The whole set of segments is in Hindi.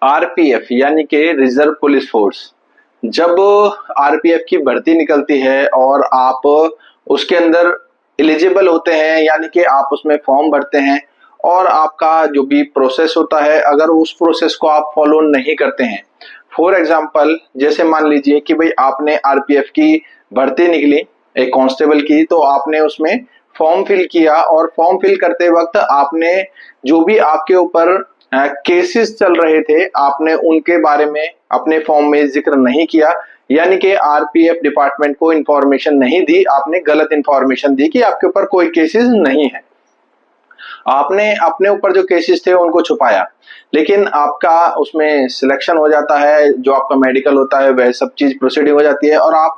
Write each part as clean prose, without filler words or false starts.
आरपीएफ यानी कि रिजर्व पुलिस फोर्स, जब आरपीएफ की भर्ती निकलती है और आप उसके अंदर एलिजिबल होते हैं, यानी कि आप उसमें फॉर्म भरते हैं और आपका जो भी प्रोसेस होता है, अगर उस प्रोसेस को आप फॉलो नहीं करते हैं, फॉर एग्जांपल जैसे मान लीजिए कि भाई आपने आरपीएफ की भर्ती निकली एक कांस्टेबल की, तो आपने उसमें फॉर्म फिल किया और फॉर्म फिल करते वक्त आपने जो भी आपके ऊपर केसेस चल रहे थे, आपने उनके बारे में अपने फॉर्म में जिक्र नहीं किया, यानी कि आरपीएफ डिपार्टमेंट को इंफॉर्मेशन नहीं दी, आपने गलत इंफॉर्मेशन दी कि आपके ऊपर कोई केसेस नहीं है। आपने अपने ऊपर जो केसेस थे उनको छुपाया, लेकिन आपका उसमें सिलेक्शन हो जाता है, जो आपका मेडिकल होता है वह सब चीज प्रोसीडिंग हो जाती है और आप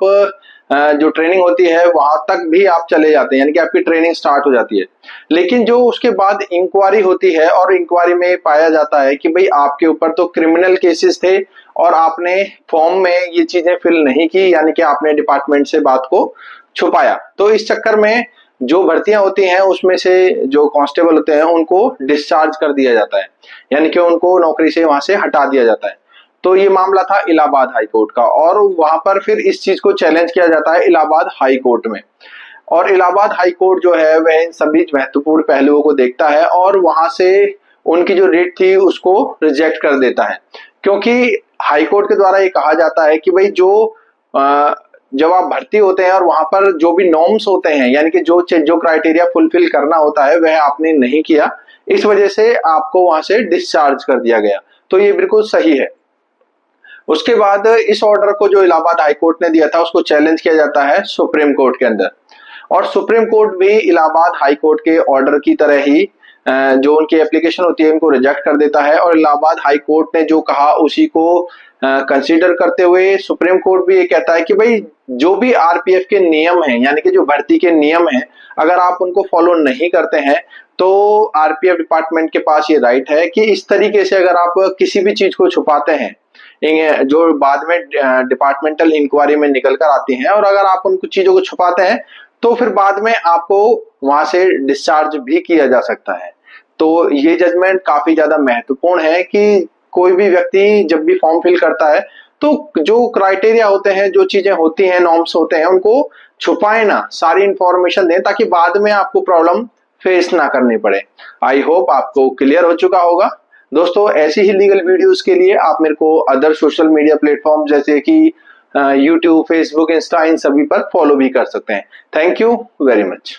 जो ट्रेनिंग होती है वहां तक भी आप चले जाते हैं, यानी कि आपकी ट्रेनिंग स्टार्ट हो जाती है। लेकिन जो उसके बाद इंक्वायरी होती है और इंक्वायरी में पाया जाता है कि भाई आपके ऊपर तो क्रिमिनल केसेस थे और आपने फॉर्म में ये चीजें फिल नहीं की, यानी कि आपने डिपार्टमेंट से बात को छुपाया। तो इस चक्कर में जो भर्तियां होती हैं उसमें से जो कांस्टेबल होते हैं उनको डिस्चार्ज कर दिया जाता है, यानी कि उनको नौकरी से वहां से हटा दिया जाता है। तो ये मामला था इलाहाबाद हाई कोर्ट का और वहां पर फिर इस चीज को चैलेंज किया जाता है इलाहाबाद हाई कोर्ट में। और इलाहाबाद हाई कोर्ट जो है वह इन सभी महत्वपूर्ण पहलुओं को देखता है और वहां से उनकी जो रिट थी उसको रिजेक्ट कर देता है, क्योंकि हाई कोर्ट के द्वारा ये कहा जाता है कि भाई जब आप भर्ती होते हैं और वहां पर जो भी नॉर्म्स होते हैं, यानी कि जो क्राइटेरिया फुलफिल करना होता है वह आपने नहीं किया, इस वजह से आपको वहां से डिस्चार्ज कर दिया गया। तो ये बिल्कुल सही है। उसके बाद इस ऑर्डर को जो इलाहाबाद हाई कोर्ट ने दिया था उसको चैलेंज किया जाता है सुप्रीम कोर्ट के अंदर, और सुप्रीम कोर्ट भी इलाहाबाद हाई कोर्ट के ऑर्डर की तरह ही जो उनकी एप्लीकेशन होती है उनको रिजेक्ट कर देता है और इलाहाबाद हाई कोर्ट ने जो कहा उसी को कंसीडर करते हुए सुप्रीम कोर्ट भी ये कहता है कि भाई जो भी आरपीएफ के नियम हैं, यानी कि जो भर्ती के नियम हैं, अगर आप उनको फॉलो नहीं करते हैं तो आरपीएफ डिपार्टमेंट के पास ये राइट है कि इस तरीके से अगर आप किसी भी चीज को छुपाते हैं जो बाद में डिपार्टमेंटल इंक्वायरी में निकल कर आती हैं, और अगर आप उन कुछ चीजों को छुपाते हैं तो फिर बाद में आपको वहां से डिस्चार्ज भी किया जा सकता है। तो ये जजमेंट काफी ज्यादा महत्वपूर्ण है कि कोई भी व्यक्ति जब भी फॉर्म फिल करता है तो जो क्राइटेरिया होते हैं, जो चीजें होती हैं, नॉर्म्स होते हैं, उनको छुपाए ना, सारी इंफॉर्मेशन दें ताकि बाद में आपको प्रॉब्लम फेस ना करनी पड़े। आई होप आपको क्लियर हो चुका होगा। दोस्तों, ऐसी ही लीगल वीडियोस के लिए आप मेरे को अदर सोशल मीडिया प्लेटफॉर्म जैसे कि यूट्यूब, फेसबुक, इंस्टा, इन सभी पर फॉलो भी कर सकते हैं। Thank you very much.